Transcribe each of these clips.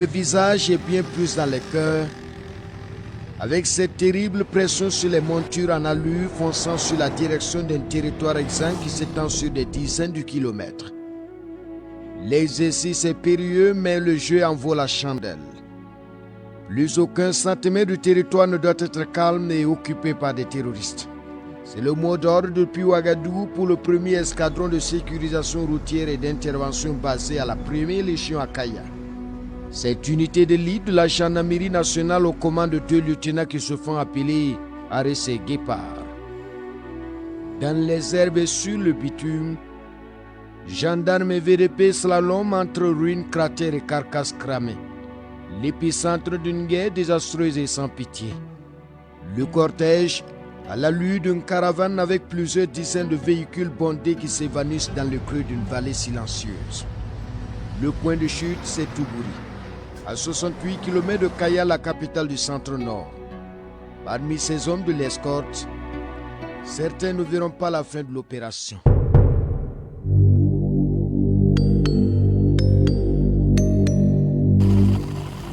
Le visage et bien plus dans les cœurs, avec cette terrible pression sur les montures en allure fonçant sur la direction d'un territoire exsangue qui s'étend sur des dizaines de kilomètres. L'exercice est périlleux, mais le jeu en vaut la chandelle. Plus aucun centimètre du territoire ne doit être calme et occupé par des terroristes. C'est le mot d'ordre depuis Ouagadougou pour le premier escadron de sécurisation routière et d'intervention basé à la première légion à Kaya. Cette unité d'élite de la gendarmerie nationale aux commandes de 2 lieutenants qui se font appeler Arès et Guépard. Dans les herbes et sur le bitume, gendarmes et VDP slalom entre ruines, cratères et carcasses cramées. L'épicentre d'une guerre désastreuse et sans pitié. Le cortège, à l'allure d'une caravane avec plusieurs dizaines de véhicules bondés qui s'évanouissent dans le creux d'une vallée silencieuse. Le point de chute, c'est Toubouri, à 68 km de Kaya, la capitale du centre-nord. Parmi ces hommes de l'escorte, certains ne verront pas la fin de l'opération.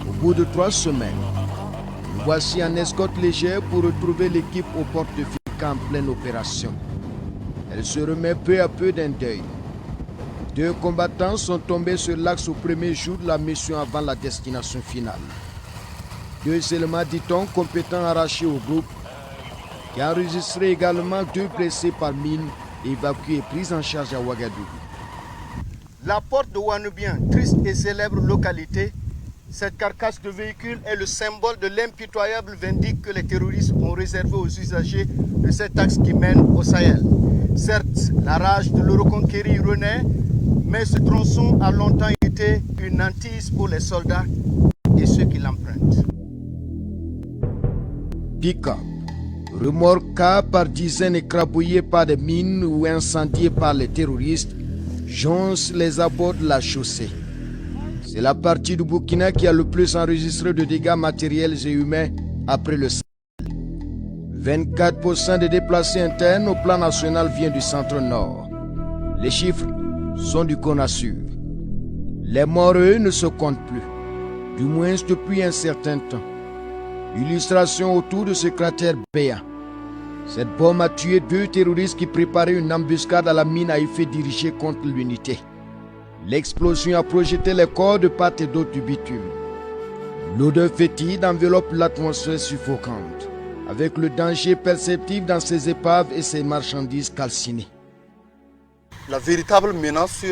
Au bout de 3 semaines, nous voici en escorte légère pour retrouver l'équipe aux portes de Fika en pleine opération. Elle se remet peu à peu d'un deuil. 2 combattants sont tombés sur l'axe au premier jour de la mission avant la destination finale. 2 éléments, dit-on, compétents arrachés au groupe, qui a enregistré également 2 blessés par mine, évacués et pris en charge à Ouagadougou. La porte de Ouanoubien, triste et célèbre localité, cette carcasse de véhicule est le symbole de l'impitoyable vindicte que les terroristes ont réservé aux usagers de cet axe qui mène au Sahel. Certes, la rage de le reconquérir renaît, mais ce tronçon a longtemps été une hantise pour les soldats et ceux qui l'empruntent. Pick-up, remorqués par dizaines écrabouillés par des mines ou incendiés par les terroristes, joncent les abords de la chaussée. C'est la partie du Burkina qui a le plus enregistré de dégâts matériels et humains après le Sahel. 24% des déplacés internes au plan national viennent du centre-nord. Les chiffres sont du CONASUR. Les morts, eux, ne se comptent plus, du moins depuis un certain temps. Illustration autour de ce cratère béant. Cette bombe a tué 2 terroristes qui préparaient une embuscade à la mine à effet dirigée contre l'unité. L'explosion a projeté les corps de part et d'autre du bitume. L'odeur fétide enveloppe l'atmosphère suffocante, avec le danger perceptible dans ces épaves et ces marchandises calcinées. La véritable menace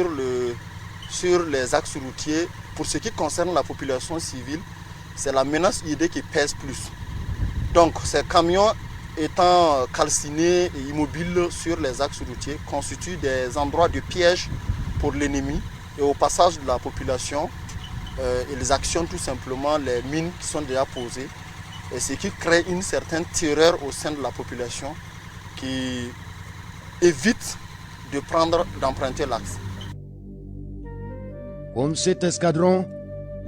sur les axes routiers, pour ce qui concerne la population civile, c'est la menace idée qui pèse plus. Donc ces camions étant calcinés et immobiles sur les axes routiers constituent des endroits de piège pour l'ennemi et au passage de la population. Ils actionnent tout simplement les mines qui sont déjà posées, et ce qui crée une certaine terreur au sein de la population qui évite d'emprunter l'axe. Comme cet escadron,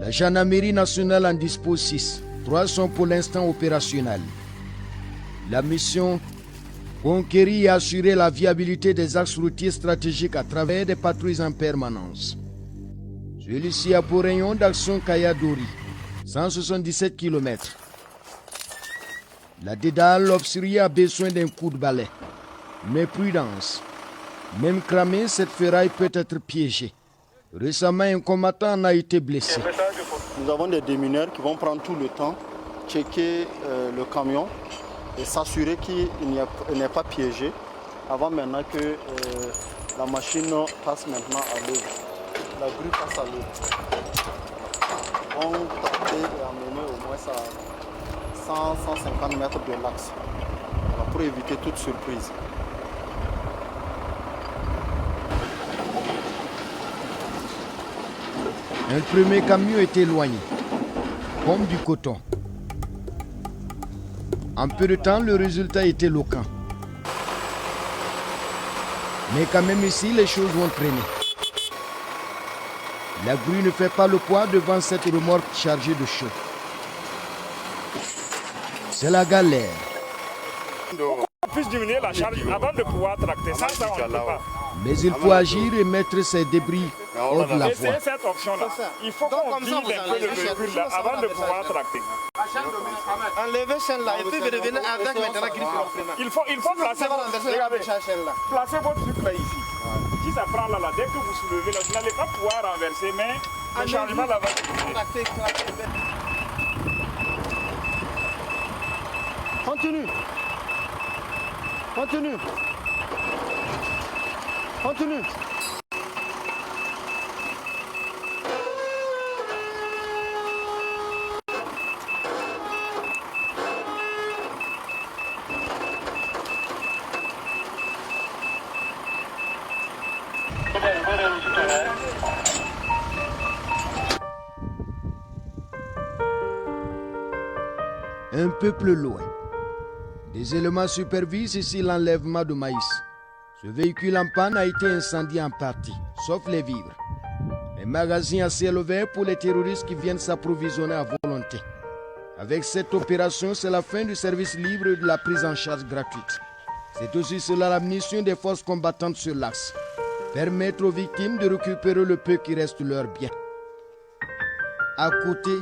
la gendarmerie nationale en dispose 6. 3 sont pour l'instant opérationnels. La mission, conquérir et assurer la viabilité des axes routiers stratégiques à travers des patrouilles en permanence. Celui-ci a pour rayon d'action Kaya-Dori, 177 km. La dédale obscurée a besoin d'un coup de balai. Mais prudence. Même cramé, cette ferraille peut être piégée. Récemment, un combattant en a été blessé. Nous avons des démineurs qui vont prendre tout le temps, checker le camion et s'assurer qu'il n'est pas piégé avant maintenant que la machine passe maintenant à l'œuvre. La grue passe à l'œuvre. On va tenter et amener au moins à 100-150 mètres de l'axe pour éviter toute surprise. Un premier camion est éloigné, comme du coton. En peu de temps, le résultat est éloquent. Mais quand même ici, les choses vont traîner. La grue ne fait pas le poids devant cette remorque chargée de chaux. C'est la galère. On puisse diminuer la charge avant de pouvoir tracter. Ça, on ne peut pas. Mais il faut agir et mettre ces débris hors de la voie. Essayez cette option-là. Il faut qu'on vide un peu le véhicule là avant de pouvoir tracter. Enlevez celle-là et puis vous revenez avec maintenant griffe. Il faut placer votre truc là ici. Si ça prend là, dès que vous soulevez là, vous n'allez pas pouvoir renverser, mais le changement là va se faire. Continue. Continue. Continue. Un peu plus loin, des éléments supervisent ici l'enlèvement de maïs. Ce véhicule en panne a été incendié en partie, sauf les vivres. Les magasins à ciel ouvert pour les terroristes qui viennent s'approvisionner à volonté. Avec cette opération, c'est la fin du service libre et de la prise en charge gratuite. C'est aussi cela la mission des forces combattantes sur l'axe. Permettre aux victimes de récupérer le peu qui reste de leurs biens. À côté,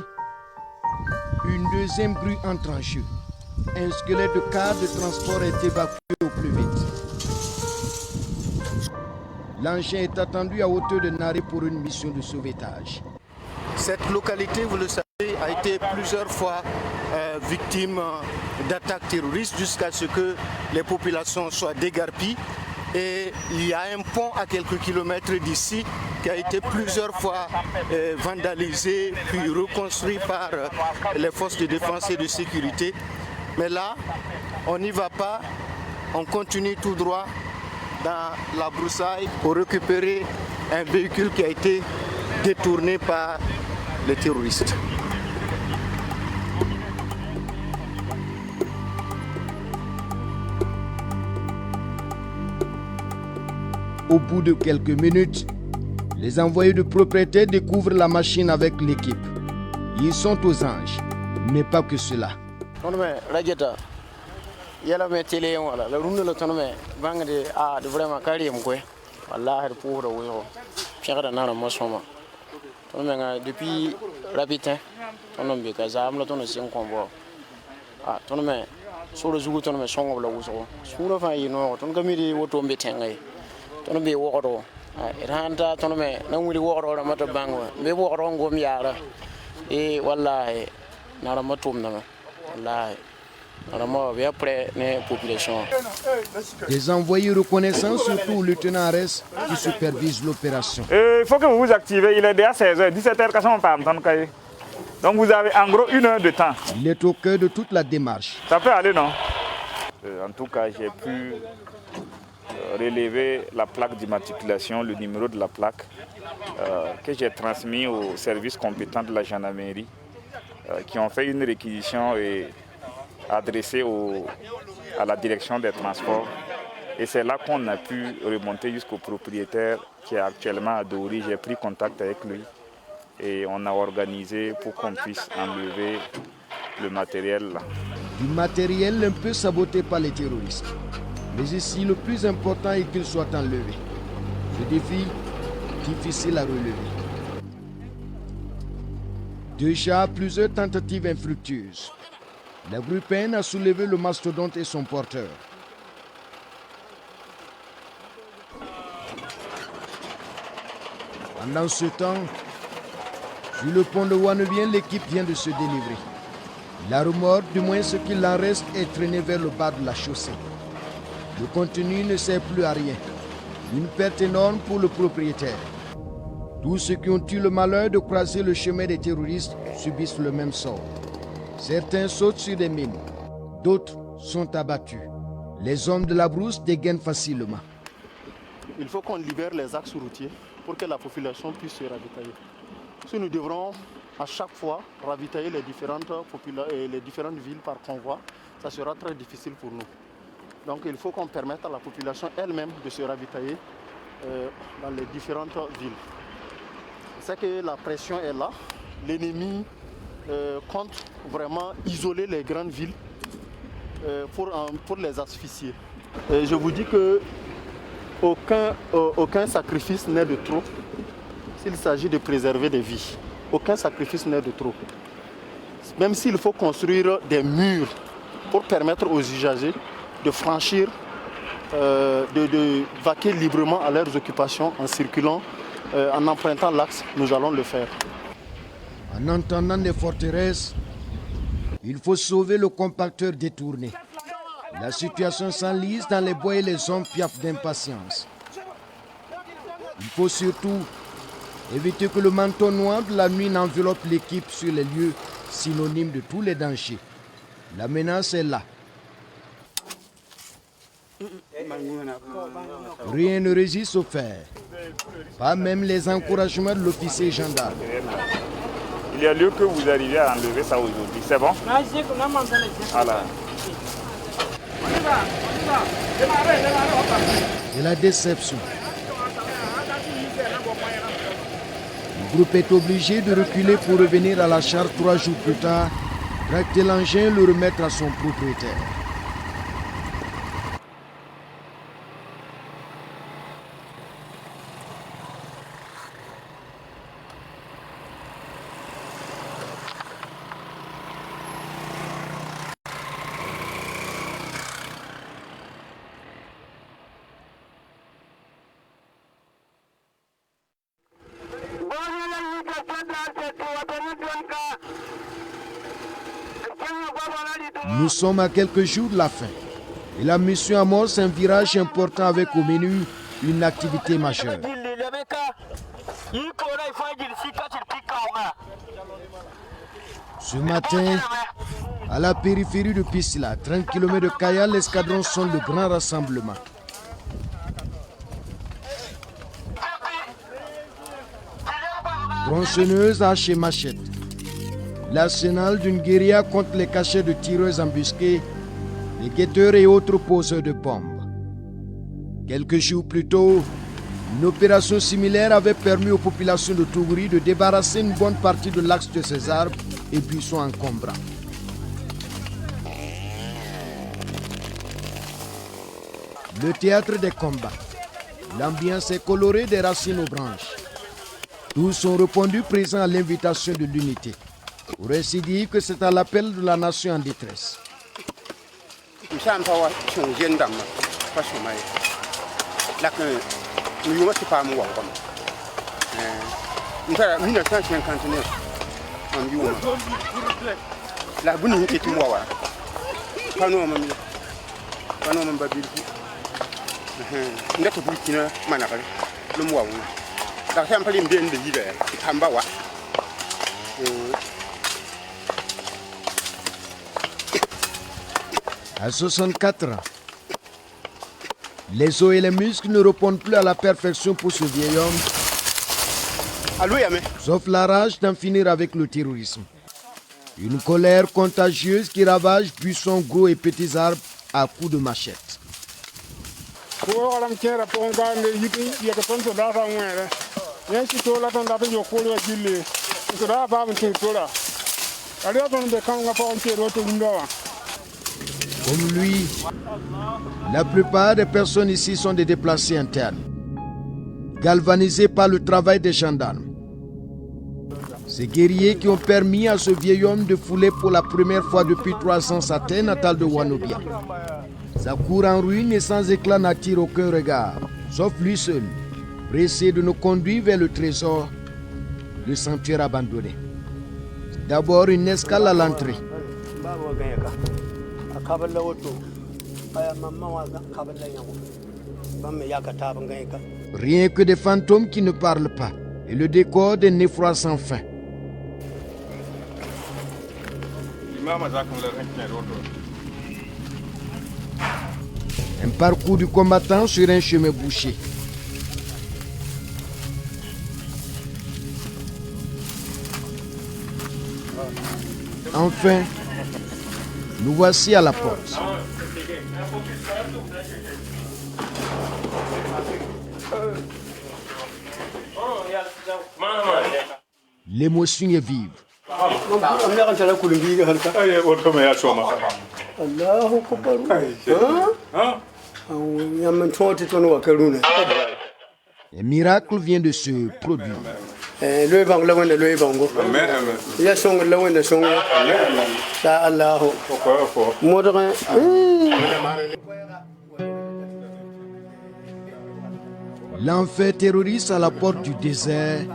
une deuxième grue entre en jeu. Un squelette de car de transport est évacué au plus vite. L'engin est attendu à hauteur de Naré pour une mission de sauvetage. Cette localité, vous le savez, a été plusieurs fois victime d'attaques terroristes jusqu'à ce que les populations soient dégarpies. Et il y a un pont à quelques kilomètres d'ici qui a été plusieurs fois vandalisé puis reconstruit par les forces de défense et de sécurité. Mais là, on n'y va pas, on continue tout droit dans la broussaille pour récupérer un véhicule qui a été détourné par les terroristes. Au bout de quelques minutes, les envoyés de propriétaires découvrent la machine avec l'équipe. Ils sont aux anges, mais pas que cela. Depuis Rabitin, sur le jour de son la Ouzo, School of I know, don't come me what to be tangay. Don't be water. It hanta tonome, no will water or a matter bango. May walk on Gomiara. Eh, wallahi, not a matum, wallahi. Des envoyés reconnaissants, surtout le lieutenant Arès, qui supervise l'opération. Il faut que vous vous activez, il est déjà 16h, 17h, quand on parle. Donc vous avez en gros 1 heure de temps. Il est au cœur de toute la démarche. Ça peut aller, non? En tout cas, j'ai pu relever la plaque d'immatriculation, le numéro de la plaque, que j'ai transmis aux services compétents de la gendarmerie, qui ont fait une réquisition et adressée à la direction des transports. Et c'est là qu'on a pu remonter jusqu'au propriétaire qui est actuellement à Dori. J'ai pris contact avec lui et on a organisé pour qu'on puisse enlever le matériel là. Du matériel un peu saboté par les terroristes. Mais ici, le plus important est qu'il soit enlevé. Ce défi, difficile à relever. Déjà, plusieurs tentatives infructueuses. La grue peine a soulevé le mastodonte et son porteur. Pendant ce temps, sur le pont de Ouanebien, l'équipe vient de se délivrer. La remorque, du moins ce qu'il en reste, est traînée vers le bas de la chaussée. Le contenu ne sert plus à rien. Une perte énorme pour le propriétaire. Tous ceux qui ont eu le malheur de croiser le chemin des terroristes subissent le même sort. Certains sautent sur des mines, d'autres sont abattus. Les hommes de la brousse dégainent facilement. Il faut qu'on libère les axes routiers pour que la population puisse se ravitailler. Si nous devrons à chaque fois ravitailler les différentes villes par convoi, ça sera très difficile pour nous. Donc il faut qu'on permette à la population elle-même de se ravitailler dans les différentes villes. C'est que la pression est là. L'ennemi compte vraiment isoler les grandes villes pour les asphyxier. Et je vous dis que aucun sacrifice n'est de trop s'il s'agit de préserver des vies. Aucun sacrifice n'est de trop. Même s'il faut construire des murs pour permettre aux usagers de franchir, de vaquer librement à leurs occupations en circulant, en empruntant l'axe, nous allons le faire. En entendant des forteresses, il faut sauver le compacteur détourné. La situation s'enlise dans les bois et les hommes piaffent d'impatience. Il faut surtout éviter que le manteau noir de la nuit n'enveloppe l'équipe sur les lieux synonymes de tous les dangers. La menace est là. Rien ne résiste au fer, pas même les encouragements de l'officier gendarme. Il y a lieu que vous arriviez à enlever ça aujourd'hui, c'est bon? Voilà. C'est la déception. Le groupe est obligé de reculer pour revenir à la charge 3 jours plus tard, tracter l'engin et le remettre à son propriétaire. Nous sommes à quelques jours de la fin et la mission amorce un virage important avec au menu une activité majeure. Ce matin, à la périphérie de Piscila, 30 km de Kaya, l'escadron sonne le grand rassemblement. Tronçonneuse, hache et machette. L'arsenal d'une guérilla contre les cachets de tireuses embusqués, les guetteurs et autres poseurs de bombes. Quelques jours plus tôt, une opération similaire avait permis aux populations de Tougouri de débarrasser une bonne partie de l'axe de ces arbres et buissons encombrants. Le théâtre des combats. L'ambiance est colorée des racines aux branches. Tous ont répondu présents à l'invitation de l'unité. Pour ainsi dire que c'est à l'appel de la nation en détresse. À 64 ans, les os et les muscles ne répondent plus à la perfection pour ce vieil homme, sauf la rage d'en finir avec le terrorisme. Une colère contagieuse qui ravage buissons gros et petits arbres à coups de machette. Comme lui, la plupart des personnes ici sont des déplacés internes, galvanisés par le travail des gendarmes. Ces guerriers qui ont permis à ce vieil homme de fouler pour la première fois depuis 3 ans sa terre natale de Wanobia. Sa cour en ruine et sans éclat n'attire aucun regard, sauf lui seul, pressé de nous conduire vers le trésor, le sanctuaire abandonné. D'abord une escale à l'entrée. Rien que des fantômes qui ne parlent pas et le décor d'un effroi sans fin. Un parcours du combattant sur un chemin bouché. Enfin, nous voici à la porte. L'émotion est vive. Un miracle vient de se produire. Lui bang la wenda lui bango. Ya song la wenda song ya. Sha Allah. Modere. L'enfer terroriste à la porte du désert.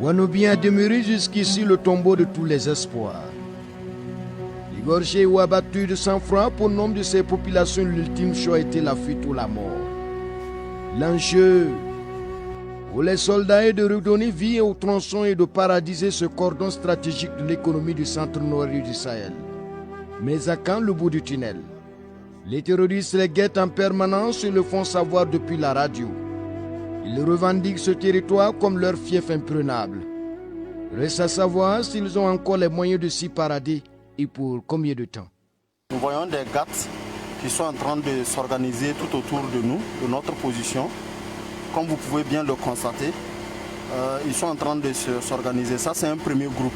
Wanoubi a demeuré jusqu'ici le tombeau de tous les espoirs. Égorgé ou abattu de sang-froid, pour nombre de ces populations, l'ultime choix était la fuite ou la mort. L'enjeu pour les soldats est de redonner vie aux tronçons et de paralyser ce cordon stratégique de l'économie du centre nord du Sahel. Mais à quand le bout du tunnel? Les terroristes les guettent en permanence et le font savoir depuis la radio. Ils revendiquent ce territoire comme leur fief imprenable. Reste à savoir s'ils ont encore les moyens de s'y parader et pour combien de temps. Nous voyons des GATT qui sont en train de s'organiser tout autour de nous, de notre position. Comme vous pouvez bien le constater, ils sont en train de s'organiser. Ça, c'est un premier groupe.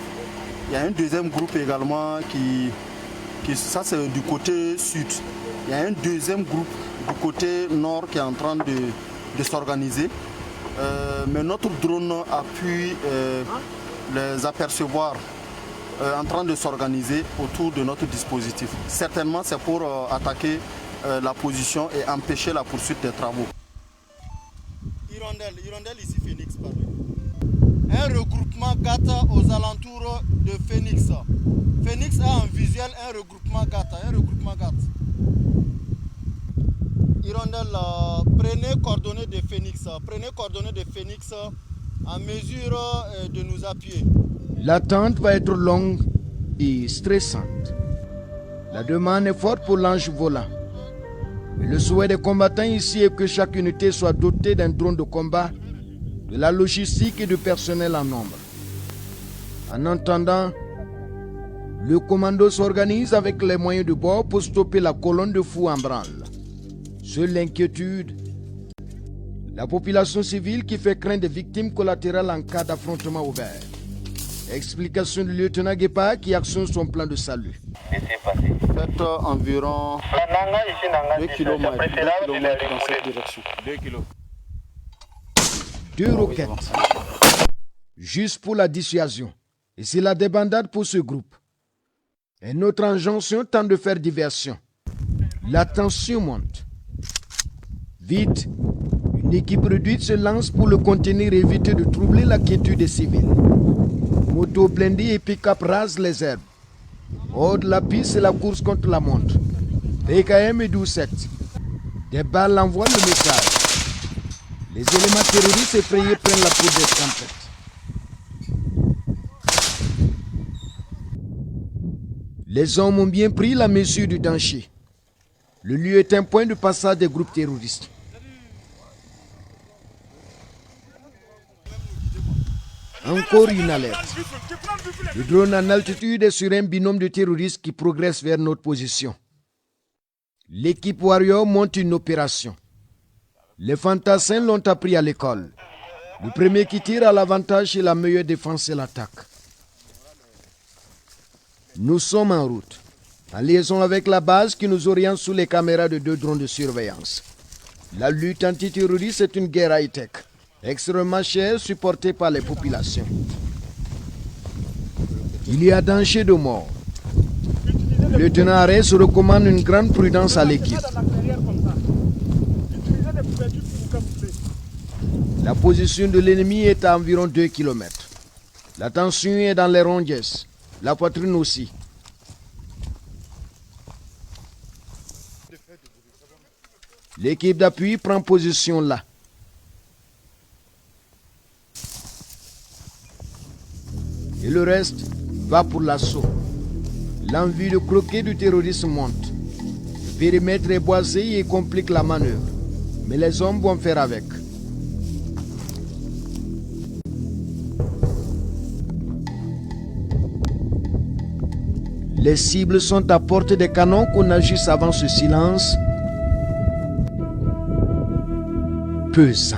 Il y a un deuxième groupe également ça c'est du côté sud. Il y a un deuxième groupe du côté nord qui est en train de s'organiser. Mais notre drone a pu les apercevoir en train de s'organiser autour de notre dispositif. Certainement, c'est pour attaquer la position et empêcher la poursuite des travaux. Hirondelle ici, Phoenix, pardon. Un regroupement GATA aux alentours de Phoenix. Phoenix a en visuel un regroupement GATA. Hirondelle, prenez coordonnées de Phoenix. Prenez coordonnées de Phoenix en mesure de nous appuyer. L'attente va être longue et stressante. La demande est forte pour l'ange volant. Mais le souhait des combattants ici est que chaque unité soit dotée d'un drone de combat, de la logistique et du personnel en nombre. En attendant, le commando s'organise avec les moyens de bord pour stopper la colonne de fous en branle. Seule l'inquiétude, la population civile qui fait craindre des victimes collatérales en cas d'affrontement ouvert. Explication du lieutenant Guépa qui actionne son plan de salut. Faites environ 2 km dans cette direction. 2 km. 2 roquettes. Juste pour la dissuasion. Et c'est la débandade pour ce groupe. Un autre injonction tente de faire diversion. La tension monte. Vite, une équipe réduite se lance pour le contenir et éviter de troubler la quiétude des civils. Moto blindés et pick-up rasent les herbes. Hors de la piste, c'est la course contre la montre. PKM et 12-7. Des balles envoient le message. Les éléments terroristes effrayés prennent la peau des tempêtes. Les hommes ont bien pris la mesure du danger. Le lieu est un point de passage des groupes terroristes. Encore une alerte. Le drone en altitude est sur un binôme de terroristes qui progresse vers notre position. L'équipe Warrior monte une opération. Les fantassins l'ont appris à l'école. Le premier qui tire à l'avantage et la meilleure défense est l'attaque. Nous sommes en route, en liaison avec la base qui nous oriente sous les caméras de 2 drones de surveillance. La lutte antiterroriste est une guerre high-tech, extrêmement chère, supportée par les populations. Il y a danger de mort. Le lieutenant Arès recommande une grande prudence à l'équipe. La position de l'ennemi est à environ 2 km. La tension est dans les ronges, la poitrine aussi. L'équipe d'appui prend position là. Et le reste va pour l'assaut. L'envie de croquer du terrorisme monte. Le périmètre est boisé et complique la manœuvre. Mais les hommes vont faire avec. Les cibles sont à portée des canons qu'on agisse avant ce silence pesant.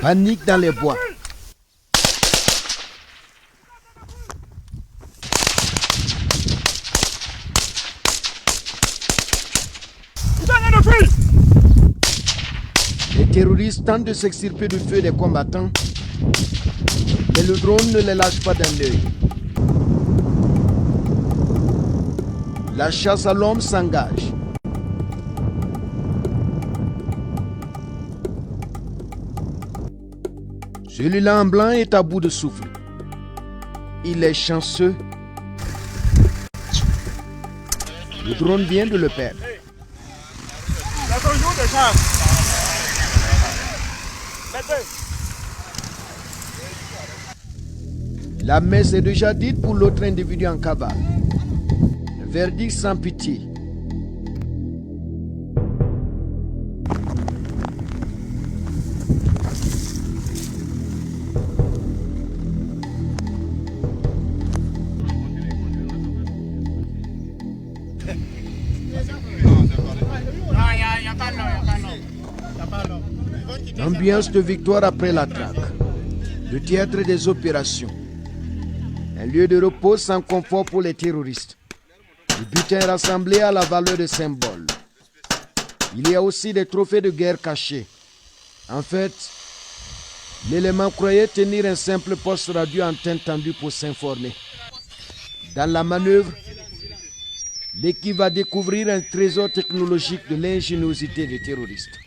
Panique dans les bois. Les terroristes tentent de s'extirper du feu des combattants, mais le drone ne les lâche pas d'un œil. La chasse à l'homme s'engage. Celui-là en blanc est à bout de souffle. Il est chanceux. Le drone vient de le perdre. La messe est déjà dite pour l'autre individu en cavale. Le verdict sans pitié. Ambiance de victoire après la traque. Le théâtre des opérations. Un lieu de repos sans confort pour les terroristes. Le butin rassemblé à la valeur de symbole. Il y a aussi des trophées de guerre cachés. En fait, l'élément croyait tenir un simple poste radio antenne tendue pour s'informer. Dans la manœuvre, l'équipe va découvrir un trésor technologique de l'ingéniosité des terroristes.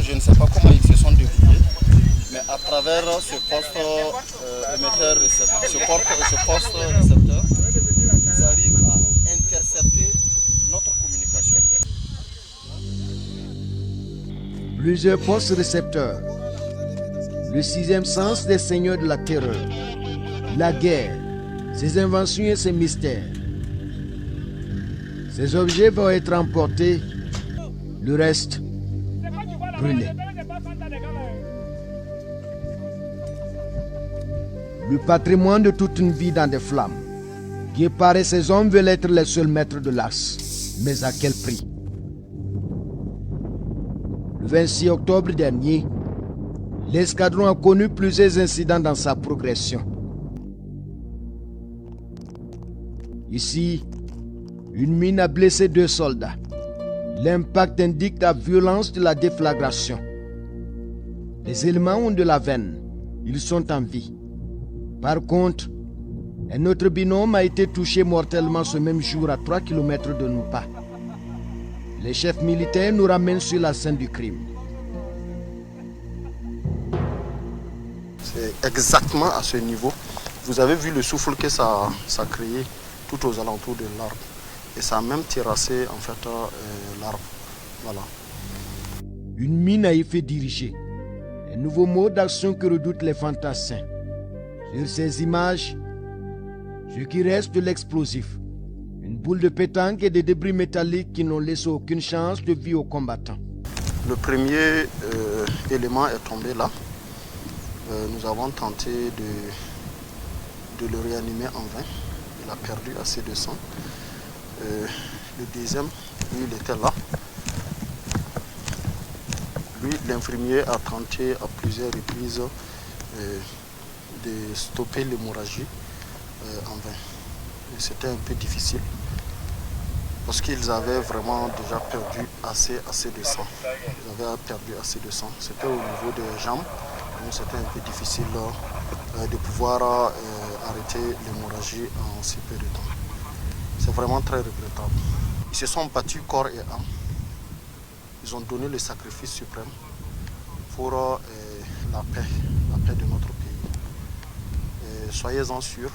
Je ne sais pas comment ils se sont débrouillés, mais à travers ce poste émetteur, ce poste récepteur, ils arrivent à intercepter notre communication. Plusieurs postes récepteurs. Le sixième sens des seigneurs de la terreur. La guerre, ses inventions et ses mystères. Ces objets vont être emportés, le reste brûlé. Le patrimoine de toute une vie dans des flammes. Guépard et ses hommes veulent être les seuls maîtres de l'as. Mais à quel prix? Le 26 octobre dernier, l'escadron a connu plusieurs incidents dans sa progression. Ici, une mine a blessé 2 soldats. L'impact indique la violence de la déflagration. Les éléments ont de la veine. Ils sont en vie. Par contre, un autre binôme a été touché mortellement ce même jour à 3 km de Nupa. Les chefs militaires nous ramènent sur la scène du crime. C'est exactement à ce niveau. Vous avez vu le souffle que ça a créé tout aux alentours de l'arbre. Et ça a même terrassé en fait l'arbre. Voilà. Une mine à effet dirigé. Un nouveau mode d'action que redoutent les fantassins. Sur ces images, ce qui reste de l'explosif. Une boule de pétanque et des débris métalliques qui n'ont laissé aucune chance de vie aux combattants. Le premier élément est tombé là. Nous avons tenté de le réanimer en vain. Il a perdu assez de sang. Le deuxième, lui, il était là. Lui, l'infirmier a tenté à plusieurs reprises de stopper l'hémorragie en vain. C'était un peu difficile parce qu'ils avaient vraiment déjà perdu assez de sang. Ils avaient perdu assez de sang. C'était au niveau des jambes, donc c'était un peu difficile de pouvoir arrêter l'hémorragie en si peu de temps. C'est vraiment très regrettable. Ils se sont battus corps et âme. Ils ont donné le sacrifice suprême pour la paix de notre pays. Et soyez-en sûrs,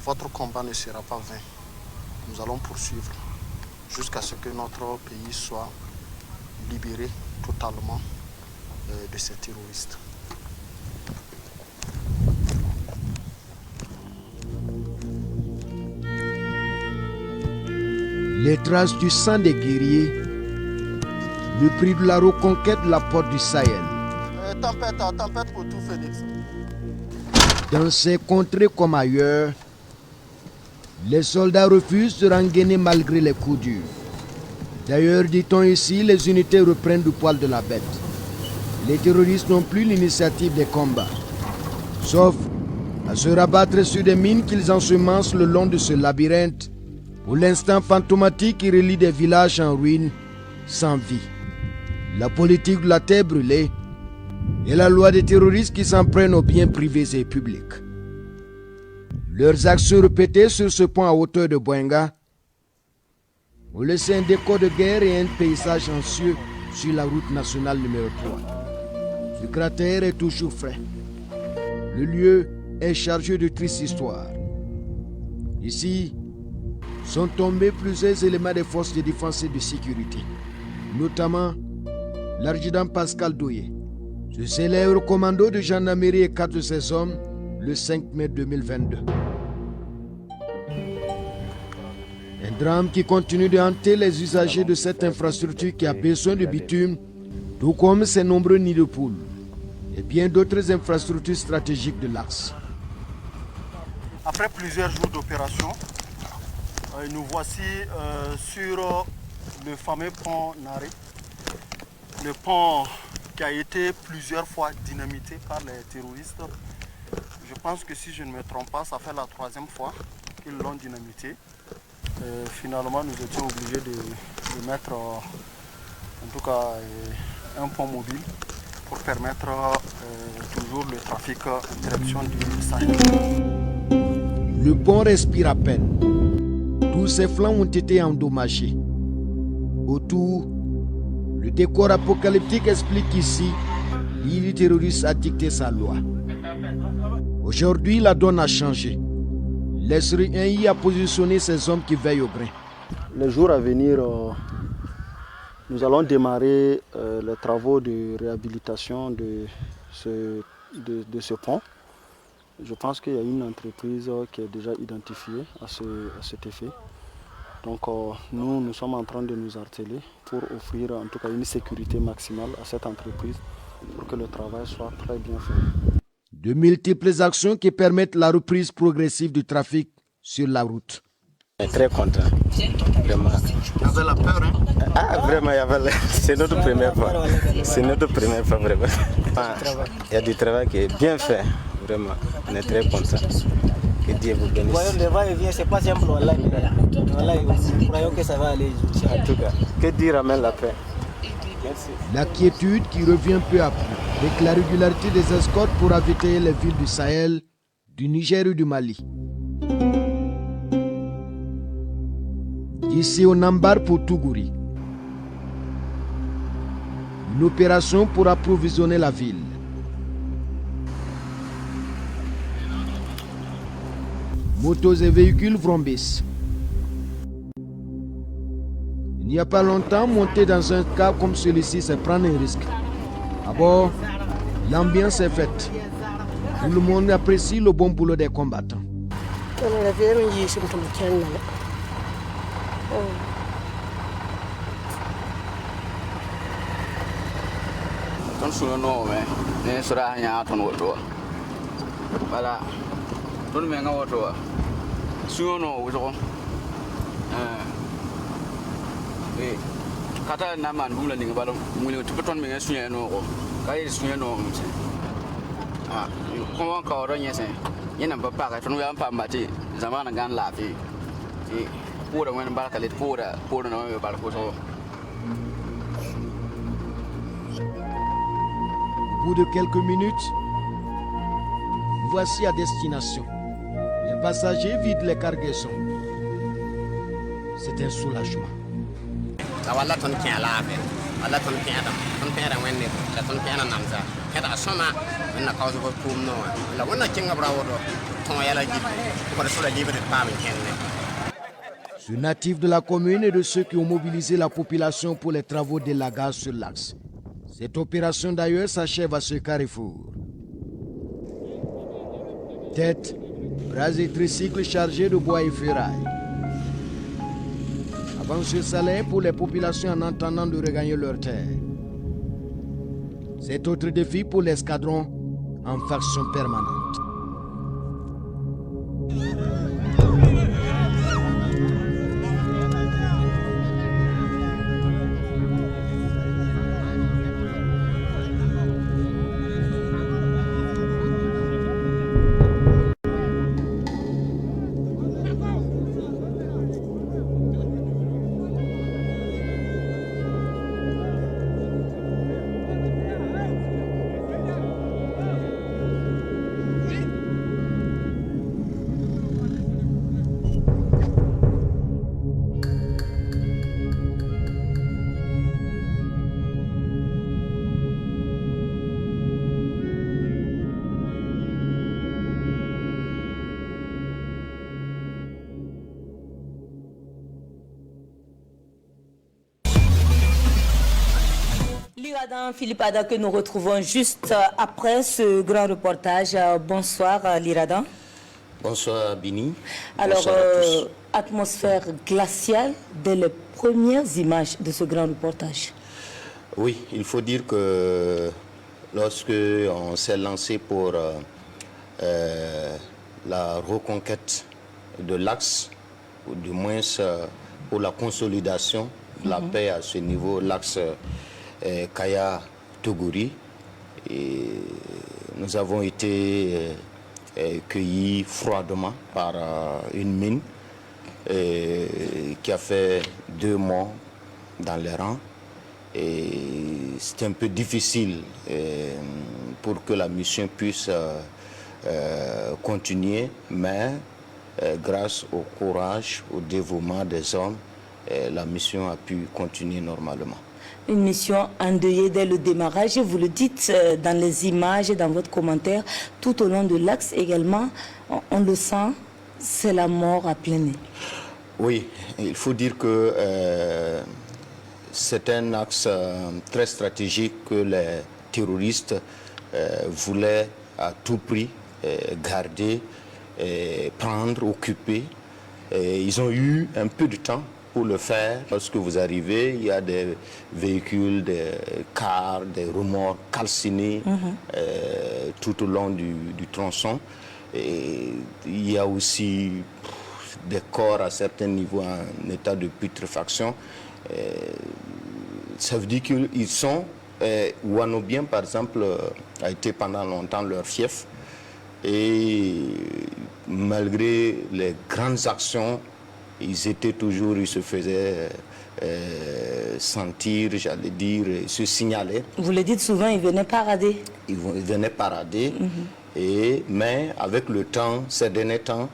votre combat ne sera pas vain. Nous allons poursuivre jusqu'à ce que notre pays soit libéré totalement de ces terroristes. Les traces du sang des guerriers, le prix de la reconquête de la porte du Sahel. tempête pour tout Phoenix. Dans ces contrées comme ailleurs, les soldats refusent de rengainer malgré les coups durs. D'ailleurs, dit-on ici, les unités reprennent du poil de la bête. Les terroristes n'ont plus l'initiative des combats, sauf à se rabattre sur des mines qu'ils ensemencent le long de ce labyrinthe, pour l'instant fantomatique qui relie des villages en ruine, sans vie. La politique de la terre brûlée et la loi des terroristes qui s'en prennent aux biens privés et publics. Leurs actions répétées sur ce pont à hauteur de Boenga ont laissé un décor de guerre et un paysage anxieux sur la route nationale numéro 3. Ce cratère est toujours frais. Le lieu est chargé de tristes histoires. Ici sont tombés plusieurs éléments des forces de défense et de sécurité, notamment l'adjudant Pascal Doye, ce célèbre commando de gendarmerie et 4 de ses hommes le 5 mai 2022. Un drame qui continue de hanter les usagers de cette infrastructure qui a besoin de bitume, tout comme ses nombreux nids de poules et bien d'autres infrastructures stratégiques de l'axe. Après plusieurs jours d'opération, nous voici sur le fameux pont Naré, le pont qui a été plusieurs fois dynamité par les terroristes. Je pense que si je ne me trompe pas, ça fait la 3e fois qu'ils l'ont dynamité. Finalement, nous étions obligés de mettre en tout cas un pont mobile pour permettre toujours le trafic en direction du Sahel. Le pont respire à peine. Tous ses flancs ont été endommagés. Autour, le décor apocalyptique explique qu'ici, l'île terroriste a dicté sa loi. Aujourd'hui, la donne a changé. L'Esri 1I a positionné ses hommes qui veillent au grain. Les jours à venir, nous allons démarrer les travaux de réhabilitation de ce pont. Je pense qu'il y a une entreprise qui est déjà identifiée à cet effet. Donc nous sommes en train de nous atteler pour offrir en tout cas une sécurité maximale à cette entreprise pour que le travail soit très bien fait. De multiples actions qui permettent la reprise progressive du trafic sur la route. On est très content, vraiment. Il y avait la peur, hein? Ah, vraiment, c'est notre première fois. C'est notre première fois, vraiment. Il y a du travail qui est bien fait, vraiment. On est très content. Que Dieu vous bénisse. Le va-et-vient, c'est pas simple, voilà, nous croyons que ça va aller. En tout cas, que Dieu ramène la paix. Merci. La quiétude qui revient peu à peu, avec la régularité des escortes pour ravitailler les villes du Sahel, du Niger et du Mali. Ici au Nambar pour Tougouri. Une opération pour approvisionner la ville. Motos et véhicules vrombissent. Il n'y a pas longtemps, monter dans un cas comme celui-ci, c'est prendre un risque. À bord, l'ambiance est faite. Tout le monde apprécie le bon boulot des combattants. Kata na man bula ninga balo muli tupeton me sunya no ko kai sunya no mse ah ko ka oro nyese yana baba ka tunu ya pamba ti zamana gan la fi ti pura wen barka le pura no me barko so. Au bout de quelques minutes, voici à destination. Les passagers vident les cargaisons. C'est un soulagement. Wala ton kien lave wala ton kien wenne la ton kien namza kada soma na cause ko kum no la wona kinga brawo do ton yala gibi ko so la libre de pas kenne. Ce natif de la commune et de ceux qui ont mobilisé la population pour les travaux d'élagage sur l'axe. Cette opération d'ailleurs s'achève à ce carrefour. Tête, bras et tricycles chargés de bois et ferraille. Avant ce salaire pour les populations en attendant de regagner leur terre. C'est autre défi pour l'escadron en faction permanente. L'Iradan Philippe Ada que nous retrouvons juste après ce grand reportage. Bonsoir l'Iradan. Bonsoir Bini. Alors, bonsoir à tous. Atmosphère glaciale dès les premières images de ce grand reportage. Oui, il faut dire que lorsque on s'est lancé pour la reconquête de l'axe, ou du moins pour la consolidation de la paix à ce niveau, l'axe Kaya-Toguri, nous avons été cueillis froidement par une mine qui a fait 2 mois dans les rangs. Et c'était un peu difficile pour que la mission puisse continuer, mais grâce au courage, au dévouement des hommes, la mission a pu continuer normalement. Une mission endeuillée dès le démarrage, vous le dites dans les images et dans votre commentaire, tout au long de l'axe également, on le sent, c'est la mort à plein nez. Oui, il faut dire que c'est un axe très stratégique que les terroristes voulaient à tout prix garder, prendre, occuper. Ils ont eu un peu de temps pour le faire. Lorsque vous arrivez, il y a des véhicules, des cars, des remorques calcinés tout au long du tronçon. Et il y a aussi des corps à certains niveaux en état de putréfaction. Ça veut dire qu'ils sont... Ouanoubien, par exemple, a été pendant longtemps leur fief. Et malgré les grandes actions, ils se faisaient sentir, j'allais dire, se signaler. Vous le dites souvent, ils venaient parader. Ils venaient parader, mais avec le temps, ces derniers temps,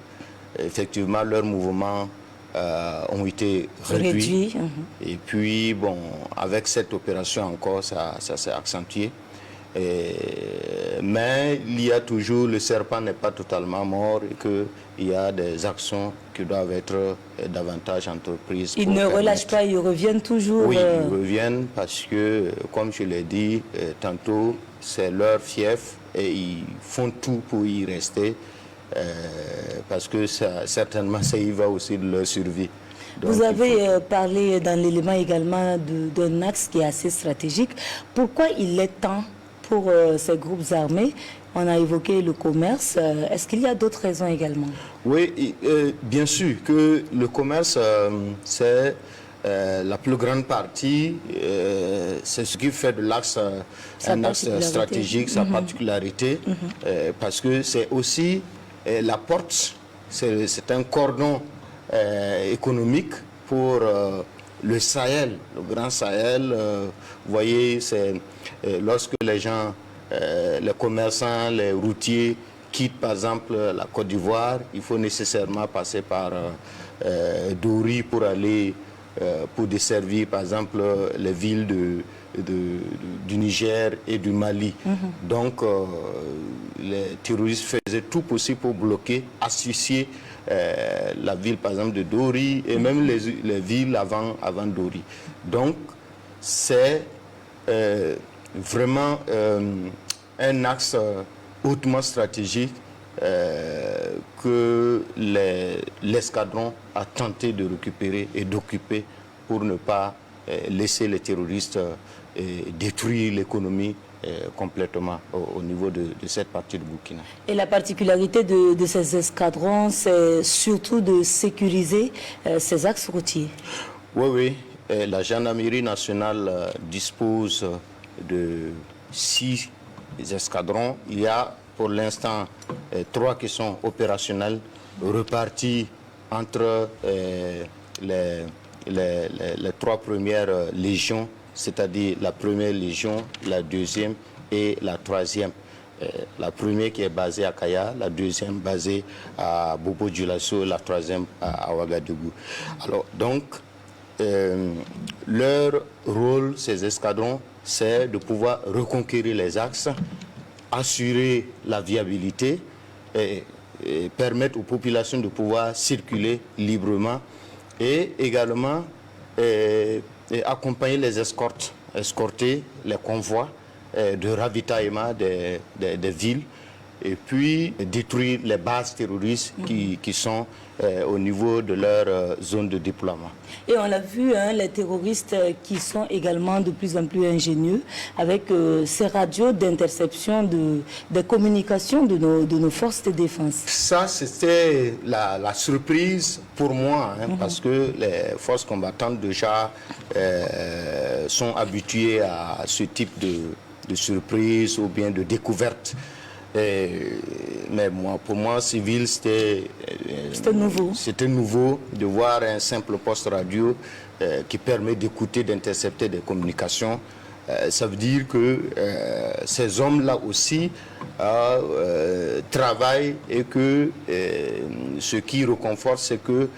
effectivement, leurs mouvements ont été réduits. Et puis, bon, avec cette opération encore, ça s'est accentué. Mais il y a toujours, le serpent n'est pas totalement mort et qu'il y a des actions qui doivent être davantage entreprises. Ils ne relâchent pas, ils reviennent toujours. Oui, ils reviennent parce que, comme je l'ai dit tantôt, c'est leur fief et ils font tout pour y rester parce que certainement ça y va aussi de leur survie. Donc, vous avez parlé dans l'élément également d'un axe qui est assez stratégique. Pourquoi il est temps pour ces groupes armés? On a évoqué le commerce. Est-ce qu'il y a d'autres raisons également? Oui, bien sûr que le commerce, c'est la plus grande partie, c'est ce qui fait de l'axe un axe stratégique, sa particularité, parce que c'est aussi la porte, c'est un cordon économique pour le Sahel, le Grand Sahel. Vous voyez, c'est lorsque les gens, les commerçants, les routiers quittent par exemple la Côte d'Ivoire, il faut nécessairement passer par Dori pour aller, pour desservir par exemple les villes du Niger et du Mali. Donc les terroristes faisaient tout possible pour bloquer, asphyxier la ville par exemple de Dori et même les villes avant Dori. Donc c'est vraiment un axe hautement stratégique que l'escadron a tenté de récupérer et d'occuper pour ne pas laisser les terroristes détruire l'économie complètement au niveau de cette partie de Burkina. Et la particularité de ces escadrons, c'est surtout de sécuriser ces axes routiers. Oui. La gendarmerie nationale dispose de 6 escadrons. Il y a pour l'instant 3 qui sont opérationnels, repartis entre les 3 premières légions, c'est-à-dire la première légion, la deuxième et la troisième. La première qui est basée à Kaya, la deuxième basée à Bobo-Dioulasso, la troisième à Ouagadougou. Alors donc, leur rôle, ces escadrons, c'est de pouvoir reconquérir les axes, assurer la viabilité et permettre aux populations de pouvoir circuler librement et également accompagner les escortes, escorter les convois de ravitaillement des villes et puis détruire les bases terroristes qui sont au niveau de leur zone de déploiement. Et on l'a vu, les terroristes qui sont également de plus en plus ingénieux avec ces radios d'interception des communications de nos forces de défense. Ça, c'était la surprise pour moi, parce que les forces combattantes déjà sont habituées à ce type de surprise ou bien de découverte. Mais pour moi, civil, c'était nouveau. C'était nouveau de voir un simple poste radio qui permet d'écouter, d'intercepter des communications. Ça veut dire que ces hommes-là aussi travaillent et que ce qui réconforte, c'est que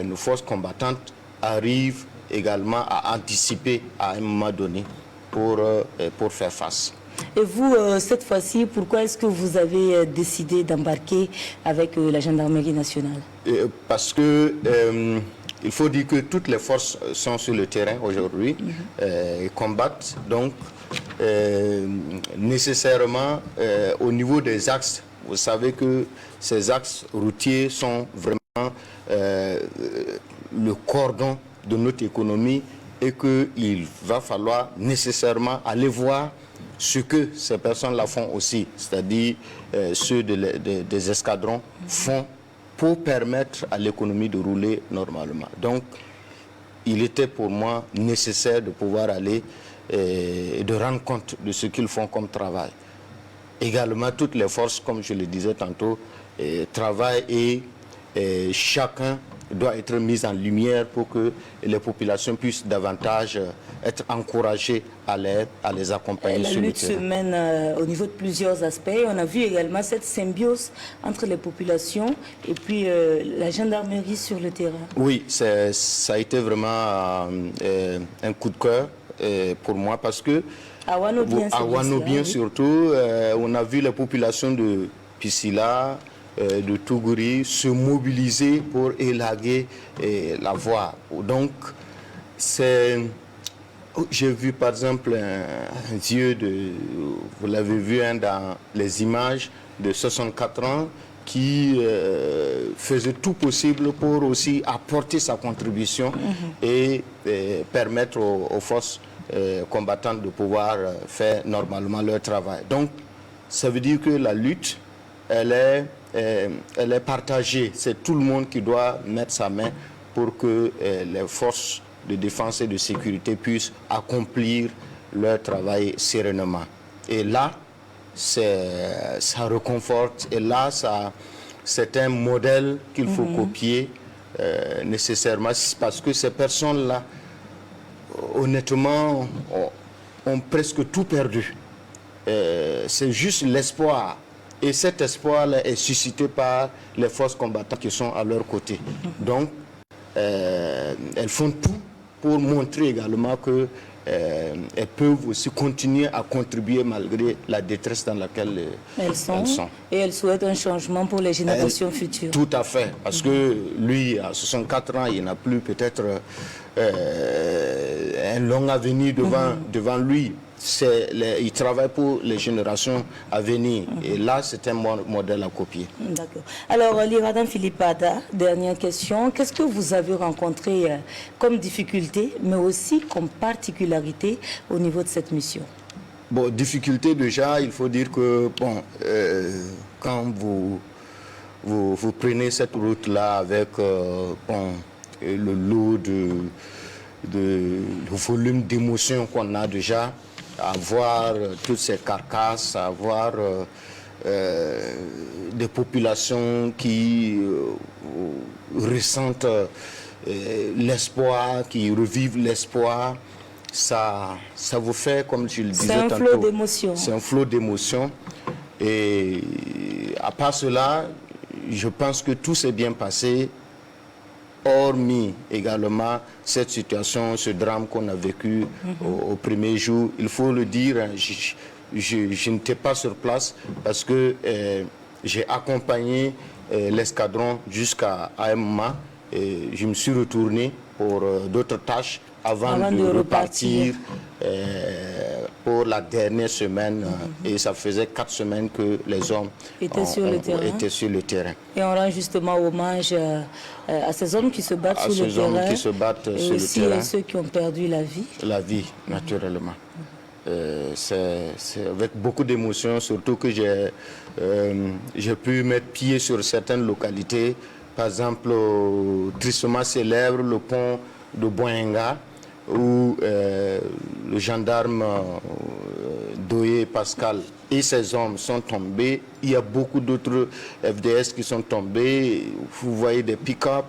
nos forces combattantes arrivent également à anticiper à un moment donné pour faire face. Et vous, cette fois-ci, pourquoi est-ce que vous avez décidé d'embarquer avec la gendarmerie nationale? Parce que il faut dire que toutes les forces sont sur le terrain aujourd'hui et combattent. Donc, nécessairement, au niveau des axes, vous savez que ces axes routiers sont vraiment le cordon de notre économie et qu'il va falloir nécessairement aller voir ce que ces personnes-là font aussi, c'est-à-dire ceux des escadrons font pour permettre à l'économie de rouler normalement. Donc, il était pour moi nécessaire de pouvoir aller et de rendre compte de ce qu'ils font comme travail. Également, toutes les forces, comme je le disais tantôt, travaillent et chacun doit être mis en lumière pour que les populations puissent davantage être encouragées à les accompagner sur le terrain. La lutte se mène au niveau de plusieurs aspects. On a vu également cette symbiose entre les populations et puis la gendarmerie sur le terrain. Oui, ça a été vraiment un coup de cœur pour moi parce que à Wanobien surtout, on a vu la population de Piscila, de Tougouri se mobiliser pour élaguer la voie. Donc, j'ai vu par exemple un vieux, vous l'avez vu dans les images, de 64 ans qui faisait tout possible pour aussi apporter sa contribution et permettre aux forces combattantes de pouvoir faire normalement leur travail. Donc, ça veut dire que la lutte, elle est partagée. C'est tout le monde qui doit mettre sa main pour que les forces de défense et de sécurité puissent accomplir leur travail sereinement. Et là, ça réconforte. Et là, c'est un modèle qu'il faut copier nécessairement, parce que ces personnes-là, honnêtement, ont presque tout perdu. C'est juste l'espoir. Et cet espoir-là est suscité par les forces combattantes qui sont à leur côté. Donc, elles font tout pour montrer également qu'elles peuvent aussi continuer à contribuer malgré la détresse dans laquelle elles sont. Et elles souhaitent un changement pour les générations futures. Tout à fait. Parce que lui, à 64 ans, il n'a plus peut-être un long avenir devant lui. Il travaille pour les générations à venir. Et là, c'est un modèle à copier. D'accord. Alors, Liradam Philippe Ada, dernière question. Qu'est-ce que vous avez rencontré comme difficulté, mais aussi comme particularité au niveau de cette mission? Bon, difficulté déjà, il faut dire que quand vous prenez cette route-là avec le lot le volume d'émotions qu'on a déjà, à voir toutes ces carcasses, à voir des populations qui ressentent l'espoir, qui revivent l'espoir, ça vous fait, comme je le disais tantôt, c'est un flot d'émotions. C'est un flot d'émotions. Et à part cela, je pense que tout s'est bien passé, hormis également cette situation, ce drame qu'on a vécu au premier jour. Il faut le dire, je n'étais pas sur place parce que j'ai accompagné l'escadron jusqu'à Aïma et je me suis retourné pour d'autres tâches avant de repartir pour la dernière semaine. Et ça faisait 4 semaines que les hommes étaient sur le terrain. Et on rend justement hommage à ces hommes qui se battent sur le terrain. Hommes qui se battent et sur aussi le terrain. À ceux qui ont perdu la vie. La vie, naturellement. C'est avec beaucoup d'émotion, surtout que j'ai pu mettre pied sur certaines localités. Par exemple, tristement célèbre, le pont de Boinga, où le gendarme Doye Pascal et ses hommes sont tombés. Il y a beaucoup d'autres FDS qui sont tombés. Vous voyez des pick-up.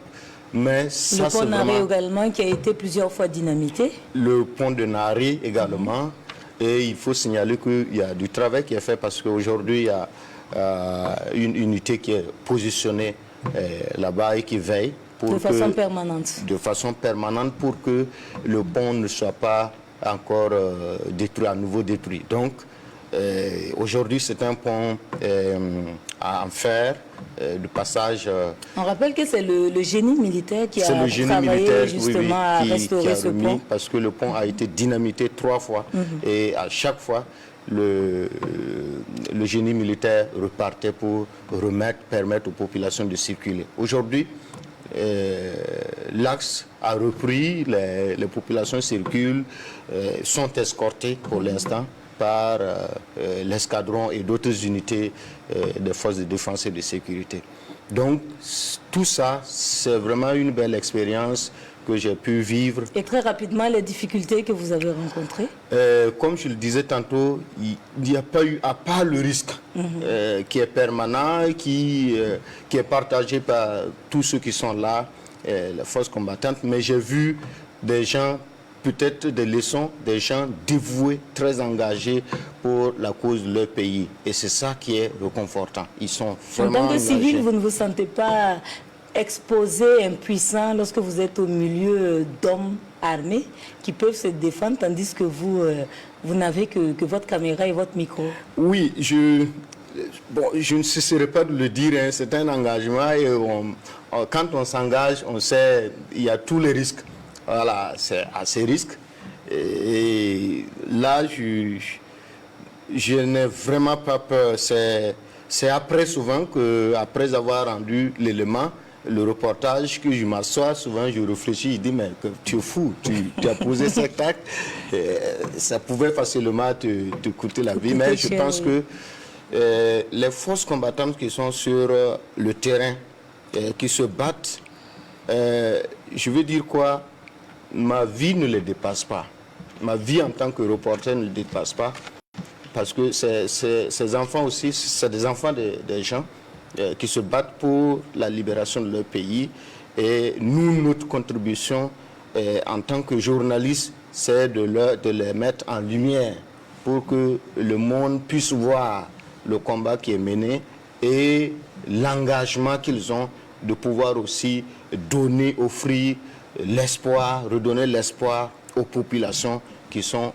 Mais ça, le pont Naré également, qui a été plusieurs fois dynamité. Le pont de Naré également. Et il faut signaler qu'il y a du travail qui est fait parce qu'aujourd'hui, il y a une unité qui est positionnée là-bas et qui veille. De façon permanente. De façon permanente pour que le pont ne soit pas encore détruit, à nouveau détruit. Donc, aujourd'hui, c'est un pont en fer, de passage. On rappelle que c'est le génie militaire qui a travaillé justement à restaurer ce pont. Parce que le pont a été dynamité 3 fois et à chaque fois, le génie militaire repartait pour permettre aux populations de circuler. Aujourd'hui, l'axe a repris, les populations circulent, sont escortées pour l'instant par l'escadron et d'autres unités des forces de défense et de sécurité. Donc tout ça, c'est vraiment une belle expérience que j'ai pu vivre. Et très rapidement, les difficultés que vous avez rencontrées? Comme je le disais tantôt, il n'y a pas eu, à part le risque qui est permanent, qui est partagé par tous ceux qui sont là, les forces combattantes, mais j'ai vu des gens, peut-être des leçons, des gens dévoués, très engagés pour la cause de leur pays. Et c'est ça qui est réconfortant. Ils sont vraiment engagés. En tant que civil, vous ne vous sentez pas exposé, impuissant, lorsque vous êtes au milieu d'hommes armés qui peuvent se défendre, tandis que vous n'avez que votre caméra et votre micro? Oui, je ne cesserai pas de le dire, hein, c'est un engagement et quand on s'engage, on sait il y a tous les risques. Voilà, c'est à ces risques. Et là, je n'ai vraiment pas peur. C'est après souvent après avoir rendu l'élément, le reportage, que je m'assois, souvent je réfléchis, je dis mais tu es fou, tu as posé cet acte, ça pouvait facilement te coûter la vie, mais je pense que les forces combattantes qui sont sur le terrain, qui se battent, je veux dire quoi, ma vie ne les dépasse pas. Ma vie en tant que reporter ne les dépasse pas, parce que ces enfants aussi, c'est des enfants des gens qui se battent pour la libération de leur pays. Et nous, notre contribution en tant que journalistes, c'est de les mettre en lumière pour que le monde puisse voir le combat qui est mené et l'engagement qu'ils ont de pouvoir aussi donner, offrir l'espoir, redonner l'espoir aux populations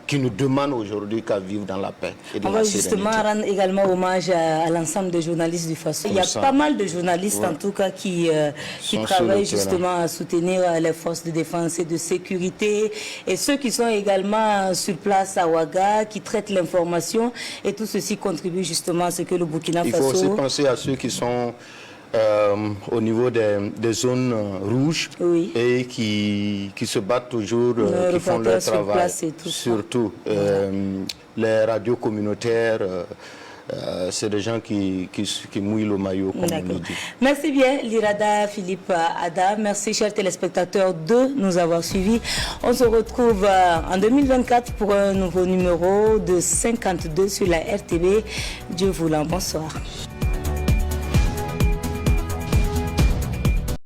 qui nous demandent aujourd'hui qu'à vivre dans la paix et dans on la va sérénité. justement rendre également hommage à l'ensemble des journalistes du Faso. Il y a pas mal de journalistes en tout cas qui travaillent justement à soutenir les forces de défense et de sécurité et ceux qui sont également sur place à Ouaga, qui traitent l'information et tout ceci contribue justement à ce que le Burkina Faso... Il faut aussi penser à ceux qui sont au niveau des zones rouges et qui se battent toujours, qui font leur travail, surtout les radios communautaires. C'est des gens qui mouillent le maillot, comme on le dit. Merci bien, Lirada Philippe Ada. Merci, chers téléspectateurs, de nous avoir suivis. On se retrouve en 2024 pour un nouveau numéro de 52 sur la RTB. Dieu voulant, bonsoir.